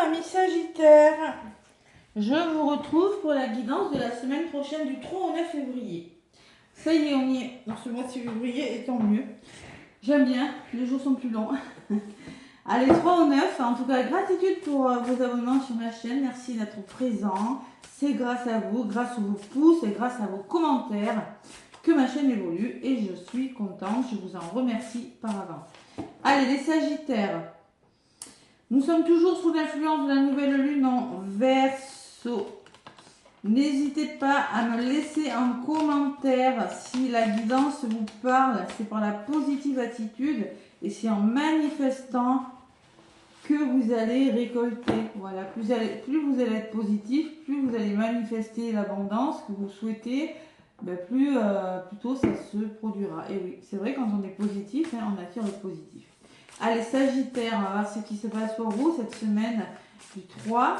amis Sagittaire, je vous retrouve pour la guidance de la semaine prochaine du 3 au 9 février. Ça y est, on y est dans ce mois de février et tant mieux. J'aime bien, les jours sont plus longs. Allez, 3 au 9, en tout cas, gratitude pour vos abonnements sur ma chaîne. Merci d'être présents. C'est grâce à vous, grâce à vos pouces et grâce à vos commentaires que ma chaîne évolue et je suis contente. Je vous en remercie par avance. Allez, les Sagittaires. Nous sommes toujours sous l'influence de la nouvelle lune en Verseau. N'hésitez pas à me laisser un commentaire si la guidance vous parle. C'est par la positive attitude et c'est en manifestant que vous allez récolter. Voilà, plus vous allez être positif, plus vous allez manifester l'abondance que vous souhaitez, plutôt ça se produira. Et oui, c'est vrai, quand on est positif, on attire le positif. Allez, Sagittaire, on va voir ce qui se passe pour vous cette semaine du 3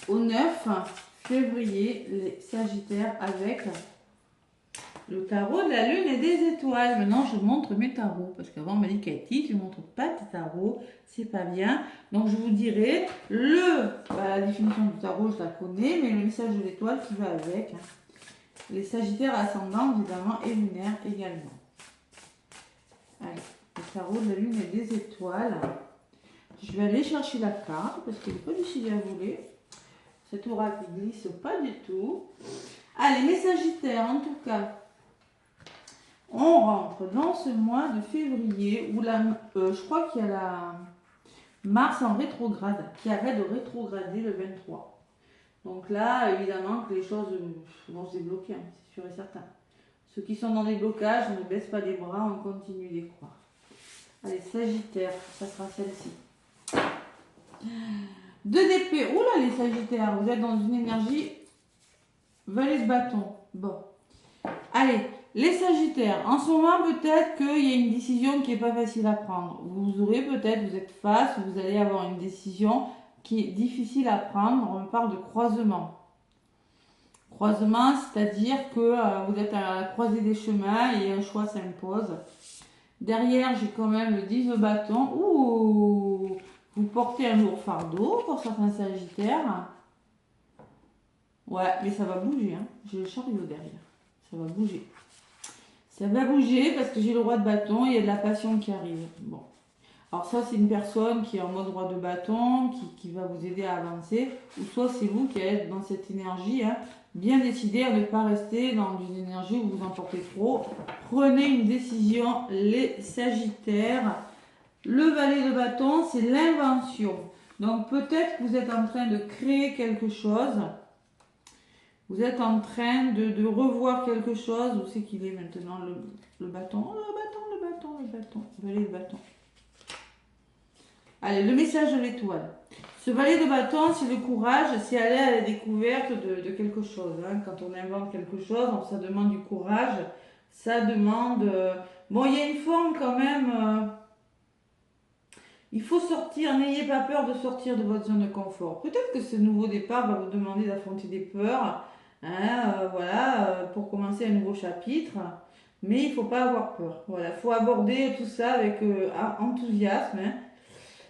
au 9 février, les Sagittaires, avec le tarot de la lune et des étoiles. Maintenant, je montre mes tarots, parce qu'avant, on m'a dit Cathy, tu ne montres pas tes tarots, c'est pas bien. Donc, je vous dirai, la définition du tarot, je la connais, mais le message de l'étoile qui va avec. Les Sagittaires ascendants, évidemment, et lunaires également. Allez. Le tarot de la lune et des étoiles. Je vais aller chercher la carte parce qu'il n'est pas décidé à voler. Cet oracle ne glisse pas du tout. Allez, mes Sagittaires, en tout cas, on rentre dans ce mois de février où je crois qu'il y a la Mars en rétrograde qui arrête de rétrograder le 23. Donc là, évidemment, que les choses vont se débloquer, c'est sûr et certain. Ceux qui sont dans des blocages, ne baissent pas les bras, on continue d'y croire. Allez, Sagittaire, ça sera celle-ci. 2 d'épée. Oula, les Sagittaires, vous êtes dans une énergie valet de bâton. Bon. Allez, les Sagittaires, en ce moment, peut-être qu'il y a une décision qui n'est pas facile à prendre. Vous êtes face, vous allez avoir une décision qui est difficile à prendre. On parle de croisement. Croisement, c'est-à-dire que vous êtes à la croisée des chemins et un choix s'impose. Derrière, j'ai quand même le 10 de bâton. Ouh, vous portez un lourd fardeau pour certains Sagittaires. Ouais, mais ça va bouger. J'ai le chariot derrière. Ça va bouger. Ça va bouger parce que j'ai le roi de bâton et il y a de la passion qui arrive. Bon. Alors ça, c'est une personne qui est en mode roi de bâton, qui va vous aider à avancer. Ou soit c'est vous qui êtes dans cette énergie, bien décidé à ne pas rester dans une énergie où vous en portez trop. Prenez une décision, les Sagittaires. Le valet de bâton, c'est l'invention. Donc peut-être que vous êtes en train de créer quelque chose. Vous êtes en train de revoir quelque chose. Où c'est qu'il est maintenant, le bâton? Oh, le bâton. Valet de bâton. Allez, le message de l'étoile. Ce valet de bâton, c'est le courage, c'est aller à la découverte de quelque chose. Quand on invente quelque chose, ça demande du courage, ça demande... Bon, il y a une forme quand même... il faut sortir, n'ayez pas peur de sortir de votre zone de confort. Peut-être que ce nouveau départ va vous demander d'affronter des peurs, pour commencer un nouveau chapitre. Mais il ne faut pas avoir peur. Voilà, il faut aborder tout ça avec enthousiasme.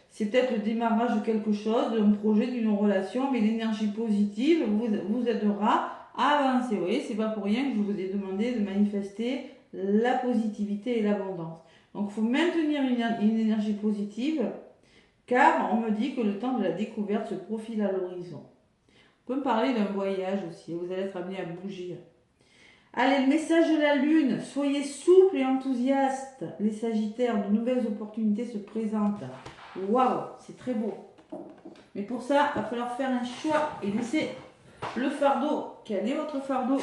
C'est peut-être le démarrage de quelque chose, d'un projet, d'une relation, mais l'énergie positive vous aidera à avancer. Vous voyez, c'est pas pour rien que je vous ai demandé de manifester la positivité et l'abondance. Donc, il faut maintenir une énergie positive, car on me dit que le temps de la découverte se profile à l'horizon. On peut me parler d'un voyage aussi, vous allez être amené à bouger. Allez, le message de la lune, soyez souples et enthousiastes. Les Sagittaires, de nouvelles opportunités se présentent. Waouh, c'est très beau. Mais pour ça, il va falloir faire un choix et laisser le fardeau. Quel est votre fardeau?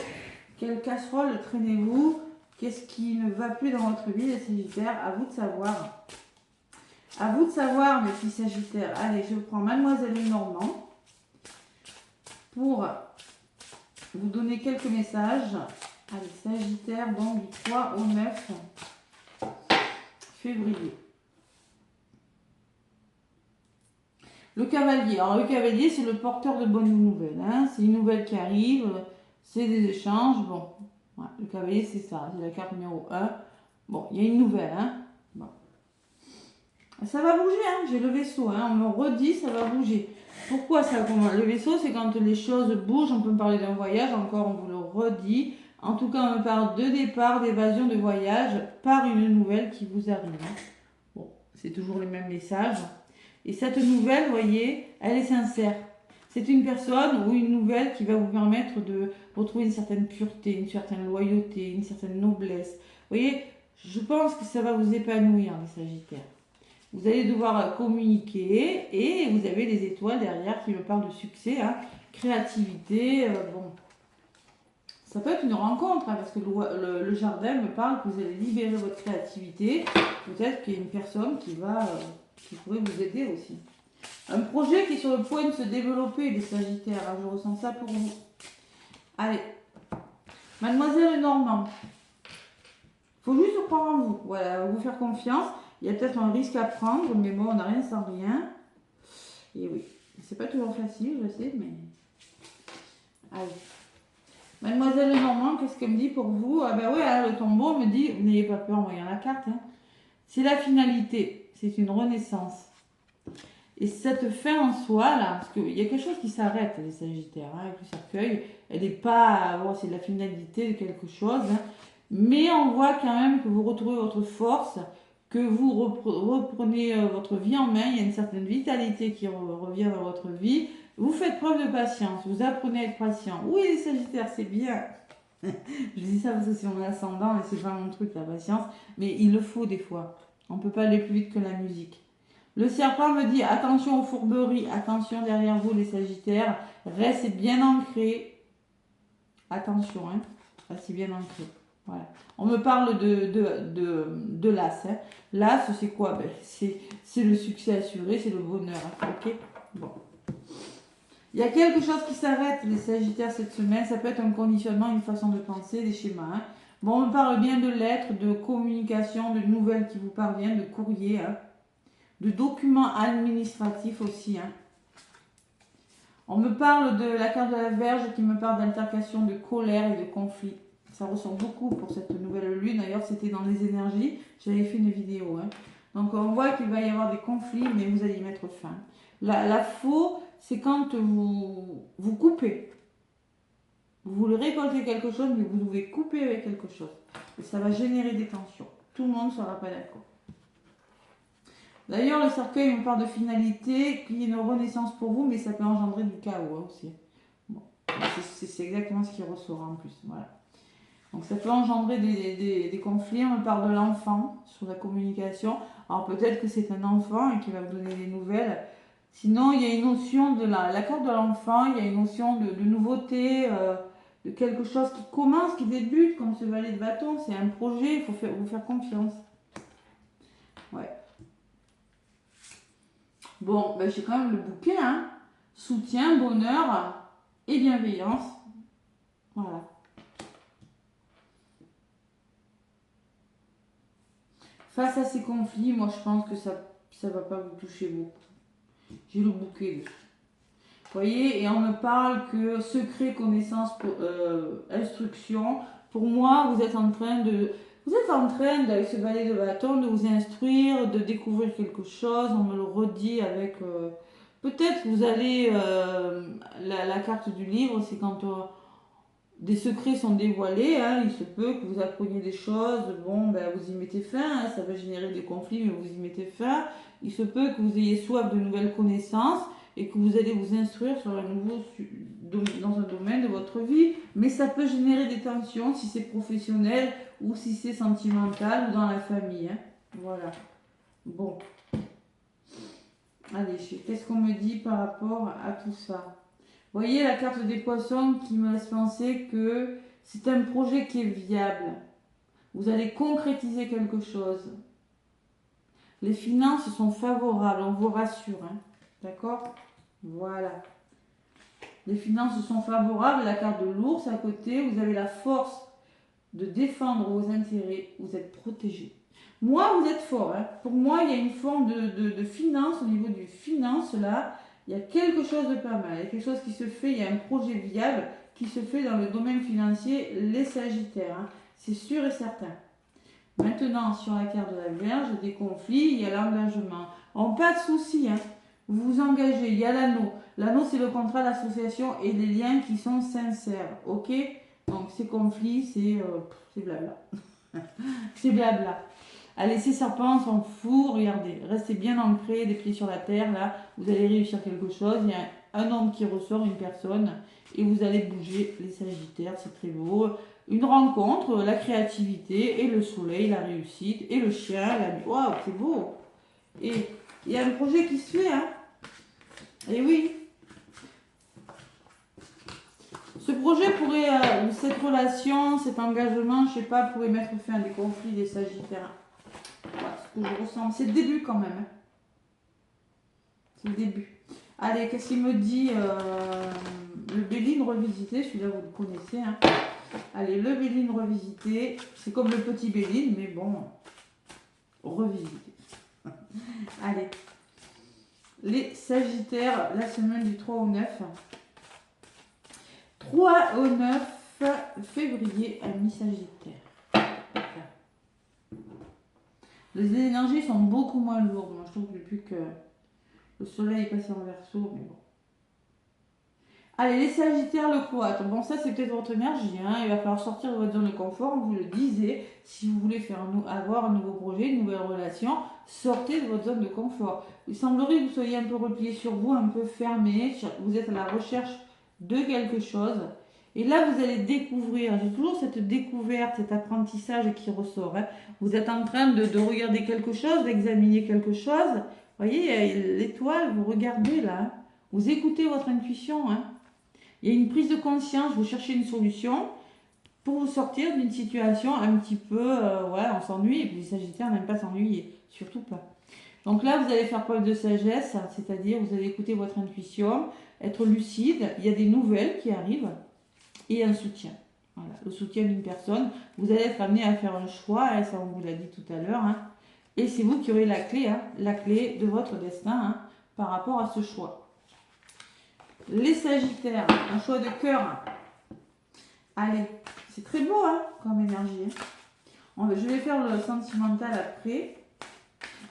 Quelle casserole traînez-vous? Qu'est-ce qui ne va plus dans votre vie, les Sagittaires? À vous de savoir. À vous de savoir, mes petits Sagittaires. Allez, je prends Mademoiselle Lenormand pour vous donner quelques messages. Allez, Sagittaire, donc du 3 au 9 février. Le cavalier. Alors, le cavalier, c'est le porteur de bonnes nouvelles. C'est une nouvelle qui arrive, c'est des échanges. Bon, ouais, le cavalier, c'est ça. C'est la carte numéro 1. Bon, il y a une nouvelle. Bon. Ça va bouger, hein. J'ai le vaisseau, hein. On me redit, ça va bouger. Pourquoi ça? Le vaisseau, c'est quand les choses bougent. On peut me parler d'un voyage, encore on vous le redit. En tout cas, on me parle de départ, d'évasion, de voyage par une nouvelle qui vous arrive. Bon, c'est toujours les mêmes messages. Et cette nouvelle, vous voyez, elle est sincère. C'est une personne ou une nouvelle qui va vous permettre de retrouver une certaine pureté, une certaine loyauté, une certaine noblesse. Vous voyez, je pense que ça va vous épanouir, les Sagittaires. Vous allez devoir communiquer et vous avez les étoiles derrière qui me parlent de succès, hein, créativité. Bon, ça peut être une rencontre, hein, parce que le jardin me parle que vous allez libérer votre créativité. Peut-être qu'il y a une personne qui pourrait vous aider aussi. Un projet qui est sur le point de se développer, les Sagittaires. Hein, je ressens ça pour vous. Allez, Mademoiselle Normand. Il faut juste croire en vous. Voilà, vous faire confiance. Il y a peut-être un risque à prendre, mais bon, on n'a rien sans rien. Et oui, c'est pas toujours facile, je sais, mais... Allez. Mademoiselle Normand, qu'est-ce qu'elle me dit pour vous? Ah ben ouais, le tombeau me dit, n'ayez pas peur en voyant la carte. Hein. C'est la finalité, c'est une renaissance. Et cette fin en soi, là, parce qu'il y a quelque chose qui s'arrête, les Sagittaires, hein, avec le cercueil. Elle n'est pas... Bon, c'est de la finalité de quelque chose, hein, mais on voit quand même que vous retrouvez votre force, que vous reprenez votre vie en main, il y a une certaine vitalité qui revient dans votre vie. Vous faites preuve de patience, vous apprenez à être patient. Oui, les Sagittaires, c'est bien. Je dis ça parce que c'est mon ascendant et c'est pas mon truc, la patience. Mais il le faut des fois. On ne peut pas aller plus vite que la musique. Le serpent me dit attention aux fourberies, attention derrière vous les Sagittaires. Restez bien ancrés. Attention, hein. Restez bien ancrés. Voilà. On me parle de l'as. Hein. L'as, c'est quoi? Ben, c'est le succès assuré, c'est le bonheur. Hein. Ok. Bon. Il y a quelque chose qui s'arrête, les Sagittaires, cette semaine. Ça peut être un conditionnement, une façon de penser, des schémas. Hein. Bon, on me parle bien de lettres, de communication, de nouvelles qui vous parviennent, de courriers, hein. De documents administratifs aussi. Hein. On me parle de la carte de la Vierge qui me parle d'altercation, de colère et de conflit. Ça ressort beaucoup pour cette nouvelle lune. D'ailleurs, c'était dans les énergies. J'avais fait une vidéo. Hein. Donc, on voit qu'il va y avoir des conflits, mais vous allez y mettre fin. La faux, c'est quand vous coupez. Vous voulez récolter quelque chose, mais vous devez couper avec quelque chose. Et ça va générer des tensions. Tout le monde ne sera pas d'accord. D'ailleurs, le cercueil me parle de finalité, qu'il y ait une renaissance pour vous, mais ça peut engendrer du chaos hein, aussi. Bon. C'est exactement ce qui ressort en plus. Voilà. Donc ça peut engendrer des conflits. On me parle de l'enfant sur la communication. Alors peut-être que c'est un enfant et qu'il va vous donner des nouvelles. Sinon, il y a une notion de la carte de l'enfant, il y a une notion de nouveauté, de quelque chose qui commence, qui débute, comme ce valet de bâton. C'est un projet, il faut vous faire confiance. Ouais. Bon, ben j'ai quand même le bouquet, hein. Soutien, bonheur et bienveillance. Voilà. Face à ces conflits, moi je pense que ça ne va pas vous toucher beaucoup. J'ai le bouquet dessus. Vous voyez, et on me parle que secret, connaissance, instruction. Pour moi, vous êtes en train, avec ce balai de bâton, de vous instruire, de découvrir quelque chose. On me le redit avec... peut-être que vous allez... la carte du livre, c'est quand des secrets sont dévoilés. Hein, il se peut que vous appreniez des choses. Bon, ben, vous y mettez fin. Hein, ça va générer des conflits, mais vous y mettez fin. Il se peut que vous ayez soif de nouvelles connaissances et que vous allez vous instruire sur dans un domaine de votre vie, mais ça peut générer des tensions si c'est professionnel ou si c'est sentimental ou dans la famille. Hein. Voilà. Bon. Allez, qu'est-ce qu'on me dit par rapport à tout ça? Vous voyez la carte des poissons qui me laisse penser que c'est un projet qui est viable. Vous allez concrétiser quelque chose. Les finances sont favorables, on vous rassure. Hein. D'accord? Voilà. Les finances sont favorables. La carte de l'ours à côté, vous avez la force de défendre vos intérêts. Vous êtes protégé. Moi, vous êtes fort. Hein. Pour moi, il y a une forme de finance au niveau du finance là. Il y a quelque chose de pas mal. Il y a quelque chose qui se fait. Il y a un projet viable qui se fait dans le domaine financier. Les Sagittaires. Hein. C'est sûr et certain. Maintenant, sur la carte de la Vierge, des conflits, il y a l'engagement. On pas de souci, hein. Vous vous engagez, il y a l'anneau. L'anneau, c'est le contrat d'association et les liens qui sont sincères, ok? Donc, ces conflits, c'est blabla. C'est blabla. Allez, ces serpents, on s'en fout, regardez. Restez bien ancrés, les pieds sur la terre, là. Vous allez réussir quelque chose. Il y a un homme qui ressort, une personne, et vous allez bouger les sagittaires, c'est très beau. Une rencontre, la créativité, et le soleil, la réussite, et le chien, la nuit. Waouh, c'est beau! Et il y a un projet qui se fait, hein. Et oui. Ce projet pourrait, ou cette relation, cet engagement, je sais pas, pourrait mettre fin à des conflits des sagittaires. Voilà ce que je ressens. C'est le début quand même, hein. C'est le début. Allez, qu'est-ce qu'il me dit le Béline revisité, celui-là vous le connaissez, hein. Allez, le Béline revisité, c'est comme le petit Béline, mais bon, revisité. Allez, les Sagittaires, la semaine du 3 au 9. 3 au 9 février, amis Sagittaire. Les énergies sont beaucoup moins lourdes. Moi, je trouve que depuis que le soleil est passé en Verseau, mais bon. Allez, les Sagittaires, le cloître. Bon, ça, c'est peut-être votre énergie, hein. Il va falloir sortir de votre zone de confort, vous le disiez. Si vous voulez avoir un nouveau projet, une nouvelle relation, sortez de votre zone de confort. Il semblerait que vous soyez un peu replié sur vous, un peu fermé. Vous êtes à la recherche de quelque chose. Et là, vous allez découvrir. J'ai toujours cette découverte, cet apprentissage qui ressort, hein. Vous êtes en train de regarder quelque chose, d'examiner quelque chose. Vous voyez, l'étoile, vous regardez là, hein. Vous écoutez votre intuition, hein. Il y a une prise de conscience, vous cherchez une solution pour vous sortir d'une situation un petit peu, ouais, on s'ennuie, et puis les Sagittaires n'aiment pas s'ennuyer, surtout pas. Donc là, vous allez faire preuve de sagesse, c'est-à-dire vous allez écouter votre intuition, être lucide, il y a des nouvelles qui arrivent, et un soutien. Voilà, le soutien d'une personne. Vous allez être amené à faire un choix, hein, ça on vous l'a dit tout à l'heure, hein, et c'est vous qui aurez la clé, hein, la clé de votre destin, hein, par rapport à ce choix. Les Sagittaires, un choix de cœur. Allez, c'est très beau, hein, comme énergie, hein. Je vais faire le sentimental après.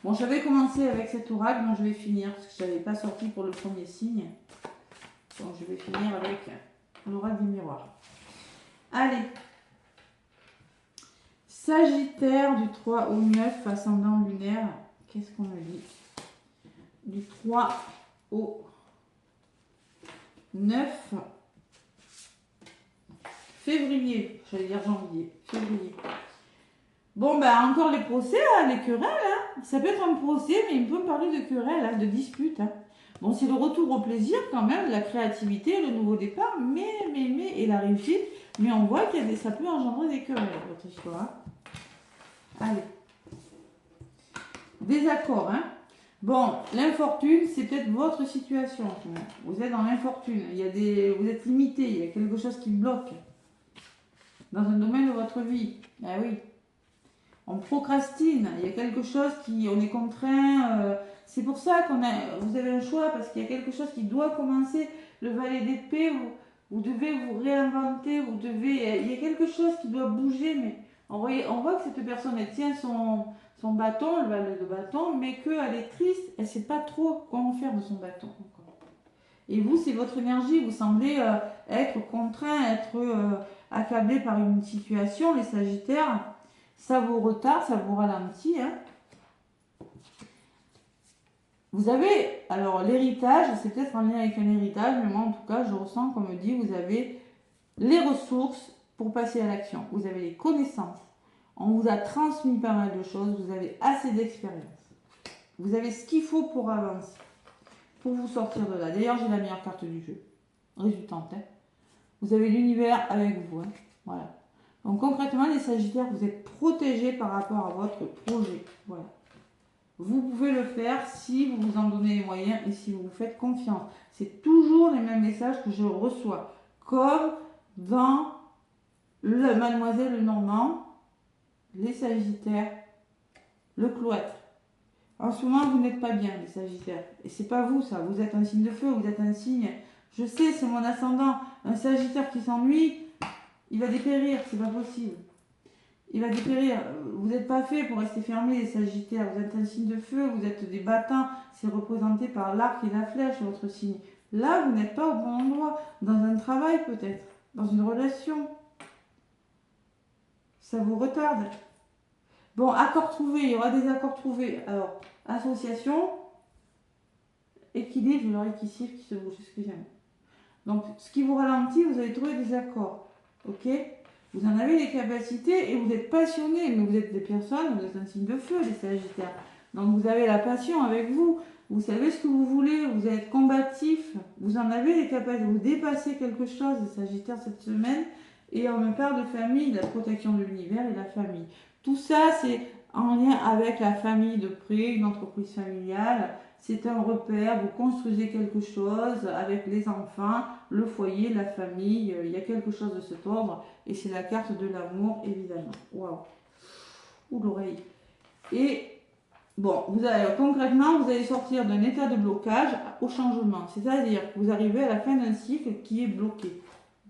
Bon, j'avais commencé avec cet oracle, mais je vais finir parce que je n'avais pas sorti pour le premier signe. Donc je vais finir avec l'oracle du miroir. Allez. Sagittaire du 3 au 9, ascendant lunaire. Qu'est-ce qu'on me dit? Du 3 au 9 février, j'allais dire janvier, février. Bon, ben encore les procès, hein, les querelles, hein. Ça peut être un procès, mais il peut me parler de querelles, hein, de disputes, hein. Bon, c'est le retour au plaisir quand même, la créativité, le nouveau départ, et la réussite. Mais on voit qu'il y a ça peut engendrer des querelles, votre histoire, hein. Allez. Désaccord, hein. Bon, l'infortune, c'est peut-être votre situation. Vous êtes dans l'infortune. Vous êtes limité. Il y a quelque chose qui bloque dans un domaine de votre vie. Ah oui. On procrastine. Il y a quelque chose on est contraint. C'est pour ça vous avez un choix parce qu'il y a quelque chose qui doit commencer. Le valet d'épée, vous devez vous réinventer. Il y a quelque chose qui doit bouger, mais on voit que cette personne, elle tient son bâton, le valet de bâton, mais qu'elle est triste, elle ne sait pas trop quoi en faire de son bâton. Et vous, c'est votre énergie, vous semblez être contraint, être accablé par une situation, les Sagittaires, ça vous retarde, ça vous ralentit, hein. Vous avez, alors l'héritage, c'est peut-être en lien avec un héritage, mais moi en tout cas, je ressens, comme on me dit, vous avez les ressources pour passer à l'action, vous avez les connaissances. On vous a transmis pas mal de choses, vous avez assez d'expérience. Vous avez ce qu'il faut pour avancer, pour vous sortir de là. D'ailleurs, j'ai la meilleure carte du jeu. Résultante, hein. Vous avez l'univers avec vous, hein. Voilà. Donc concrètement, les Sagittaires, vous êtes protégés par rapport à votre projet. Voilà. Vous pouvez le faire si vous vous en donnez les moyens et si vous vous faites confiance. C'est toujours les mêmes messages que je reçois. Comme dans le Mademoiselle Normand, les Sagittaires, le cloître. En ce moment, vous n'êtes pas bien, les Sagittaires. Et c'est pas vous, ça. Vous êtes un signe de feu, vous êtes un signe. Je sais, c'est mon ascendant. Un Sagittaire qui s'ennuie, il va dépérir, c'est pas possible. il va dépérir. Vous n'êtes pas fait pour rester fermé, les Sagittaires. Vous êtes un signe de feu, vous êtes des battants. C'est représenté par l'arc et la flèche, votre signe. Là, vous n'êtes pas au bon endroit. Dans un travail, peut-être. Dans une relation. Ça vous retarde. Bon, accord trouvé. Il y aura des accords trouvés. Alors, association, équilibre, je l'aurai qui siffle, qui se bouge. Excusez-moi. Donc, ce qui vous ralentit, vous allez trouver des accords. Ok? Vous en avez les capacités et vous êtes passionné, mais vous êtes des personnes, vous êtes un signe de feu, les Sagittaires. Donc, vous avez la passion avec vous. Vous savez ce que vous voulez, vous êtes combatif, vous en avez les capacités, vous dépassez quelque chose, les Sagittaires, cette semaine. Et on me parle de famille, de la protection de l'univers et de la famille. Tout ça, c'est en lien avec la famille de près, une entreprise familiale. C'est un repère, vous construisez quelque chose avec les enfants, le foyer, la famille. Il y a quelque chose de cet ordre. Et c'est la carte de l'amour, évidemment. Waouh! Ou l'oreille. Et bon, concrètement, vous allez sortir d'un état de blocage au changement. C'est-à-dire que vous arrivez à la fin d'un cycle qui est bloqué.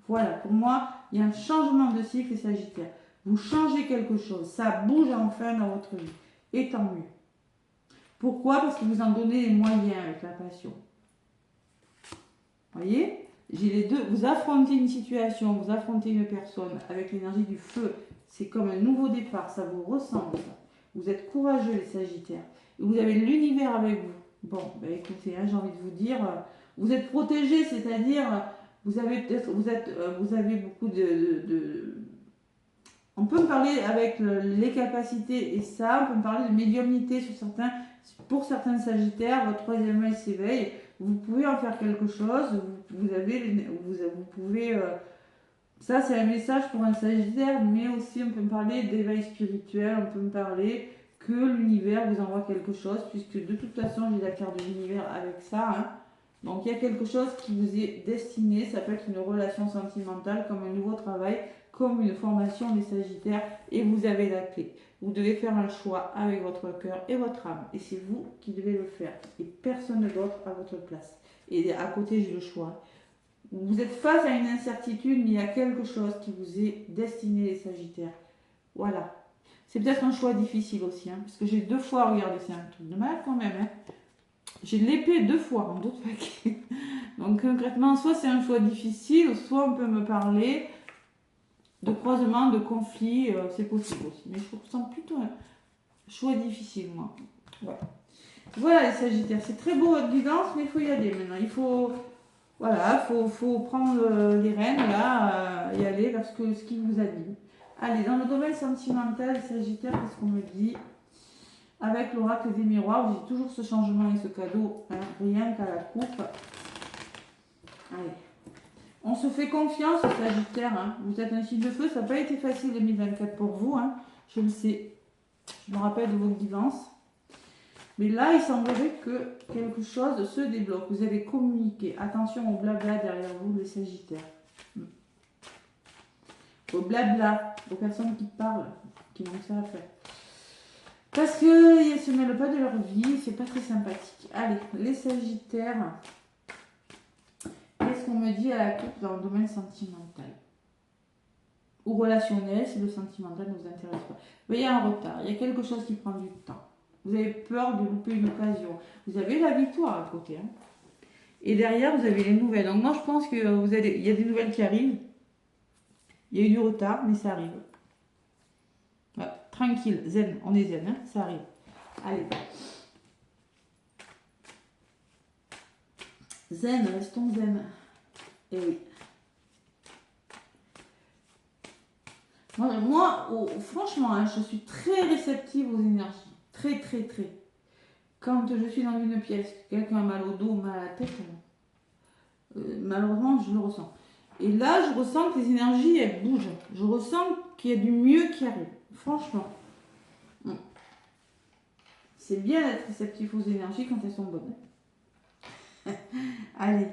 Voilà, pour moi, il y a un changement de cycle, Sagittaire. Vous changez quelque chose, ça bouge enfin dans votre vie. Et tant mieux. Pourquoi? Parce que vous en donnez les moyens avec la passion. Vous voyez? J'ai les deux. Vous affrontez une situation, vous affrontez une personne avec l'énergie du feu. C'est comme un nouveau départ, ça vous ressemble. Ça. Vous êtes courageux, les Sagittaires. Et vous avez l'univers avec vous. Bon, ben écoutez, hein, j'ai envie de vous dire, vous êtes protégé, c'est-à-dire, vous avez beaucoup on peut me parler avec les capacités et ça, on peut me parler de médiumnité pour certains Sagittaires, votre troisième œil s'éveille, vous pouvez en faire quelque chose, vous pouvez, ça c'est un message pour un Sagittaire, mais aussi on peut me parler d'éveil spirituel, on peut me parler que l'univers vous envoie quelque chose, puisque de toute façon j'ai la carte de l'univers avec ça, hein. Donc il y a quelque chose qui vous est destiné, ça peut être une relation sentimentale, comme un nouveau travail, comme une formation des Sagittaires, et vous avez la clé. Vous devez faire un choix avec votre cœur et votre âme, et c'est vous qui devez le faire, et personne d'autre à votre place. Et à côté, j'ai le choix. Vous êtes face à une incertitude, mais il y a quelque chose qui vous est destiné, les Sagittaires. Voilà. C'est peut-être un choix difficile aussi, hein, parce que j'ai 2 fois regardé, c'est un truc de mal quand même, hein. J'ai l'épée 2 fois en 2 paquets. Donc concrètement, soit c'est un choix difficile, soit on peut me parler de croisement, de conflit, c'est possible aussi. Mais je ressens plutôt un choix difficile, moi. Ouais. Voilà les Sagittaires, c'est très beau votre guidance, mais il faut y aller maintenant. Il faut, voilà, faut prendre les rênes, là, y aller vers ce qui vous anime. Allez, dans le domaine sentimental, les Sagittaires, qu'est-ce qu'on me dit? Avec l'oracle des miroirs, j'ai toujours ce changement et ce cadeau, hein, rien qu'à la coupe. Allez. On se fait confiance, Sagittaire. Hein. Vous êtes un signe de feu, ça n'a pas été facile 2024 pour vous. Hein. Je le sais. Je me rappelle de vos guidances. Mais là, il semblerait que quelque chose se débloque. Vous allez communiquer. Attention au blabla derrière vous, les Sagittaires. Au blabla, aux personnes qui parlent, qui n'ont que ça à faire. Parce qu'ils ne se mêlent pas de leur vie, c'est pas très sympathique. Allez, les Sagittaires, qu'est-ce qu'on me dit à la coupe dans le domaine sentimental ou relationnel si le sentimental ne vous intéresse pas? Mais il y a un retard, il y a quelque chose qui prend du temps. Vous avez peur de louper une occasion. Vous avez la victoire à côté. Hein. Et derrière, vous avez les nouvelles. Donc moi, je pense qu'il y a des nouvelles qui arrivent. Il y a eu du retard, mais ça arrive. Tranquille, zen, on est zen, hein, ça arrive. Allez. Zen, restons zen. Et oui. Moi franchement, hein, je suis très réceptive aux énergies. Très, très, très. Quand je suis dans une pièce, quelqu'un a mal au dos, mal à la tête, malheureusement, je le ressens. Et là, je ressens que les énergies, elles bougent. Je ressens qu'il y a du mieux qui arrive. Franchement. C'est bien d'être réceptif aux énergies quand elles sont bonnes. Allez,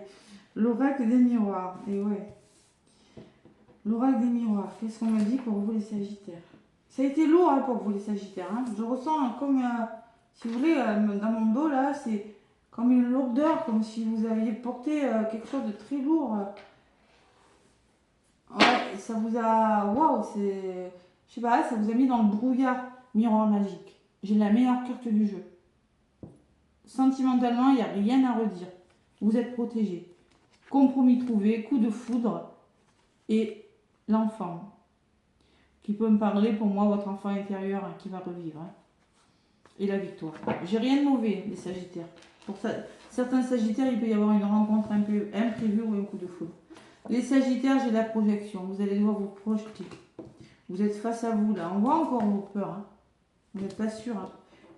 l'oracle des miroirs. Et ouais. L'oracle des miroirs. Qu'est-ce qu'on me dit pour vous les Sagittaires? Ça a été lourd hein, pour vous les Sagittaires. Hein. Je ressens comme, si vous voulez, dans mon dos là, c'est comme une lourdeur, comme si vous aviez porté quelque chose de très lourd. Ouais, ça vous a... Waouh, c'est... Je sais pas, ça vous a mis dans le brouillard. Miroir magique. J'ai la meilleure carte du jeu. Sentimentalement, il n'y a rien à redire. Vous êtes protégé. Compromis trouvé, coup de foudre. Et l'enfant. Qui peut me parler pour moi, votre enfant intérieur hein, qui va revivre. Hein. Et la victoire. J'ai rien de mauvais, les Sagittaires. Pour ça, certains Sagittaires, il peut y avoir une rencontre imprévue ou un coup de foudre. Les Sagittaires, j'ai la projection. Vous allez devoir vous projeter. Vous êtes face à vous là. On voit encore vos peurs. Hein. Vous n'êtes pas sûr. Hein.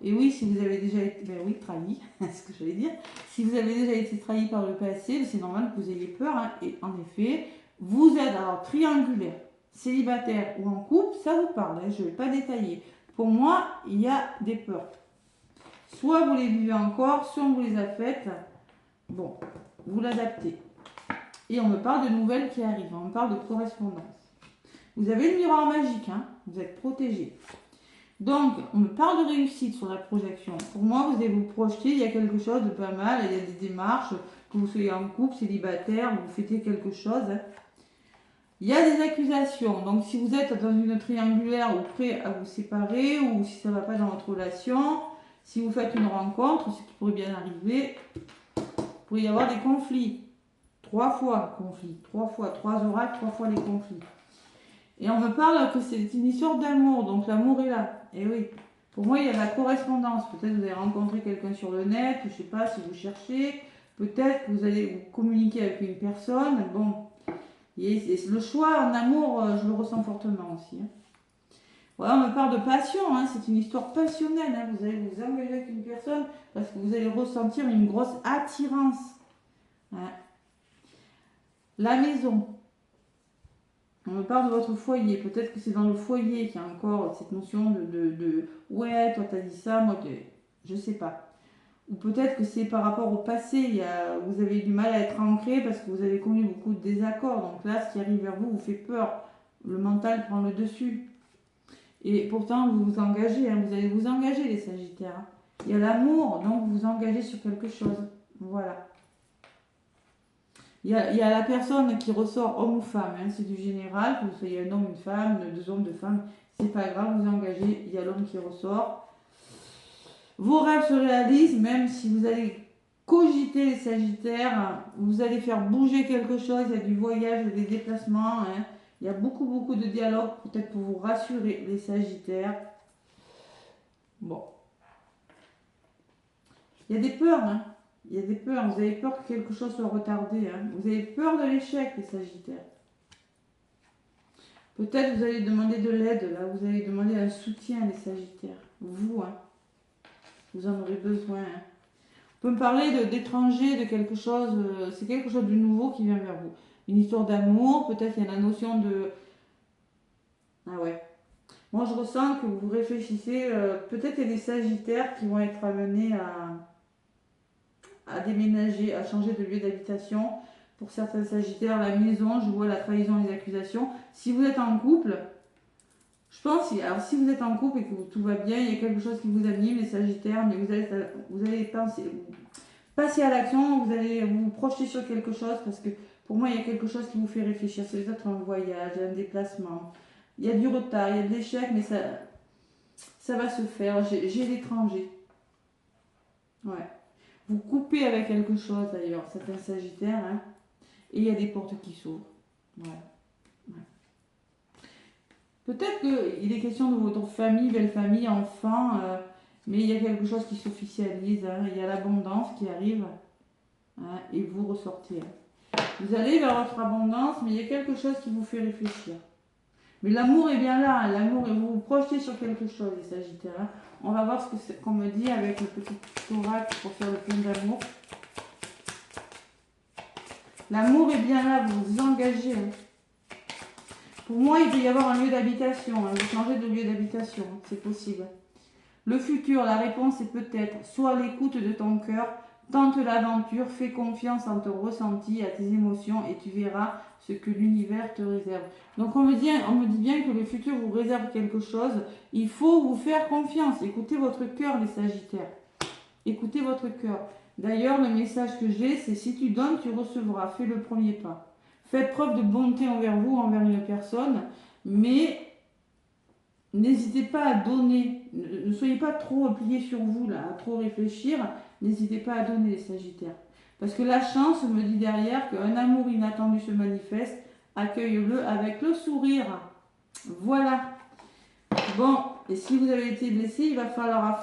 Et oui, si vous avez déjà été trahi, c'est ce que j'allais dire. Si vous avez déjà été trahi par le passé, c'est normal que vous ayez peur. Hein. Et en effet, vous êtes alors triangulaire, célibataire ou en couple, ça vous parle. Hein. Je ne vais pas détailler. Pour moi, il y a des peurs. Soit vous les vivez encore, soit on vous les a faites. Bon, vous l'adaptez. Et on me parle de nouvelles qui arrivent. On me parle de correspondance. Vous avez le miroir magique, hein, vous êtes protégé. Donc, on me parle de réussite sur la projection. Pour moi, vous allez vous projeter, il y a quelque chose de pas mal, il y a des démarches, que vous soyez en couple, célibataire, vous fêtez quelque chose. Hein. Il y a des accusations. Donc, si vous êtes dans une triangulaire ou prêt à vous séparer, ou si ça ne va pas dans votre relation, si vous faites une rencontre, ce qui pourrait bien arriver, il pourrait y avoir des conflits. 3 fois conflit, 3 oracles, 3 fois les conflits. Et on me parle que c'est une histoire d'amour, donc l'amour est là. Et oui, pour moi il y a de la correspondance. Peut-être que vous allez rencontrer quelqu'un sur le net, je ne sais pas si vous cherchez. Peut-être que vous allez vous communiquer avec une personne. Bon, et le choix en amour, je le ressens fortement aussi. Hein. Voilà, on me parle de passion, hein, c'est une histoire passionnelle. Hein. Vous allez vous engager avec une personne parce que vous allez ressentir une grosse attirance. Hein. La maison. On me parle de votre foyer. Peut-être que c'est dans le foyer qu'il y a encore cette notion de ouais, toi t'as dit ça, moi je sais pas. Ou peut-être que c'est par rapport au passé. Vous avez du mal à être ancré parce que vous avez connu beaucoup de désaccords. Donc là, ce qui arrive vers vous vous fait peur. Le mental prend le dessus. Et pourtant, vous vous engagez. Hein, vous allez vous engager, les Sagittaires. Hein. Il y a l'amour, donc vous vous engagez sur quelque chose. Voilà. Il y a la personne qui ressort homme ou femme, hein, c'est du général, que vous soyez un homme, une femme, 2 hommes, 2 femmes, c'est pas grave, vous engagez, il y a l'homme qui ressort. Vos rêves se réalisent, même si vous allez cogiter les Sagittaires, vous allez faire bouger quelque chose, il y a du voyage, des déplacements, hein, il y a beaucoup de dialogues, peut-être pour vous rassurer les Sagittaires. Bon. Il y a des peurs, hein. Il y a des peurs, vous avez peur que quelque chose soit retardé. Hein. Vous avez peur de l'échec, les Sagittaires. Peut-être vous allez demander de l'aide, là, vous allez demander un soutien, les Sagittaires. Vous, hein. Vous en aurez besoin. Hein. On peut me parler d'étranger, de quelque chose, c'est quelque chose de nouveau qui vient vers vous. Une histoire d'amour, peut-être il y a la notion de... Ah ouais. Moi, je ressens que vous réfléchissez, peut-être il y a des Sagittaires qui vont être amenés à déménager, à changer de lieu d'habitation. Pour certains Sagittaires, la maison, je vois la trahison et les accusations. Si vous êtes en couple, je pense, alors si vous êtes en couple et que tout va bien, il y a quelque chose qui vous anime, les Sagittaires, mais vous allez passer à l'action, vous allez vous projeter sur quelque chose, parce que pour moi, il y a quelque chose qui vous fait réfléchir. C'est peut-être un voyage, un déplacement. Il y a du retard, il y a de l'échec, mais ça va se faire. J'ai l'étranger. Ouais. Vous coupez avec quelque chose d'ailleurs, certains Sagittaires, hein, et il y a des portes qui s'ouvrent. Voilà. Ouais. Peut-être qu'il est question de votre famille, belle famille, enfant, mais il y a quelque chose qui s'officialise. Hein, il y a l'abondance qui arrive, hein, et vous ressortez. Hein. Vous allez vers votre abondance, mais il y a quelque chose qui vous fait réfléchir. Mais l'amour est bien là, hein, l'amour, et vous vous projetez sur quelque chose, les Sagittaires. Hein. On va voir ce qu'on me dit avec le petit oracle pour faire le plein d'amour. L'amour est bien là, vous vous engagez. Hein. Pour moi, il peut y avoir un lieu d'habitation. Hein. Vous changez de lieu d'habitation, hein. C'est possible. Le futur, la réponse est peut-être soit l'écoute de ton cœur, tente l'aventure, fais confiance en ton ressenti, à tes émotions et tu verras ce que l'univers te réserve. Donc on me dit bien que le futur vous réserve quelque chose. Il faut vous faire confiance. Écoutez votre cœur, les Sagittaires. Écoutez votre cœur. D'ailleurs, le message que j'ai, c'est si tu donnes, tu recevras. Fais le premier pas. Faites preuve de bonté envers vous, envers une personne, mais n'hésitez pas à donner. Ne soyez pas trop pliés sur vous, là, à trop réfléchir. N'hésitez pas à donner, les Sagittaires. Parce que la chance me dit derrière qu'un amour inattendu se manifeste. Accueille-le avec le sourire. Voilà. Bon, et si vous avez été blessé, il va falloir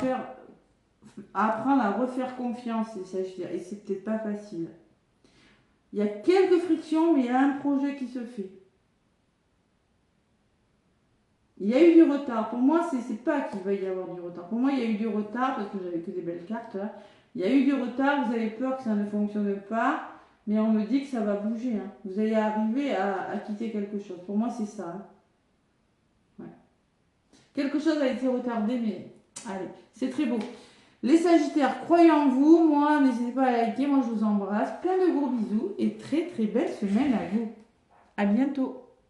apprendre à refaire confiance, les Sagittaires. Et c'est peut-être pas facile. Il y a quelques frictions, mais il y a un projet qui se fait. Il y a eu du retard. Pour moi, c'est pas qu'il va y avoir du retard. Pour moi, il y a eu du retard parce que j'avais que des belles cartes là. Il y a eu du retard, vous avez peur que ça ne fonctionne pas, mais on me dit que ça va bouger. Hein. Vous allez arriver à quitter quelque chose. Pour moi, c'est ça. Hein. Ouais. Quelque chose a été retardé, mais allez, c'est très beau. Les Sagittaires, croyez en vous. Moi, n'hésitez pas à liker. Moi, je vous embrasse. Plein de gros bisous et très très belle semaine à vous. À bientôt.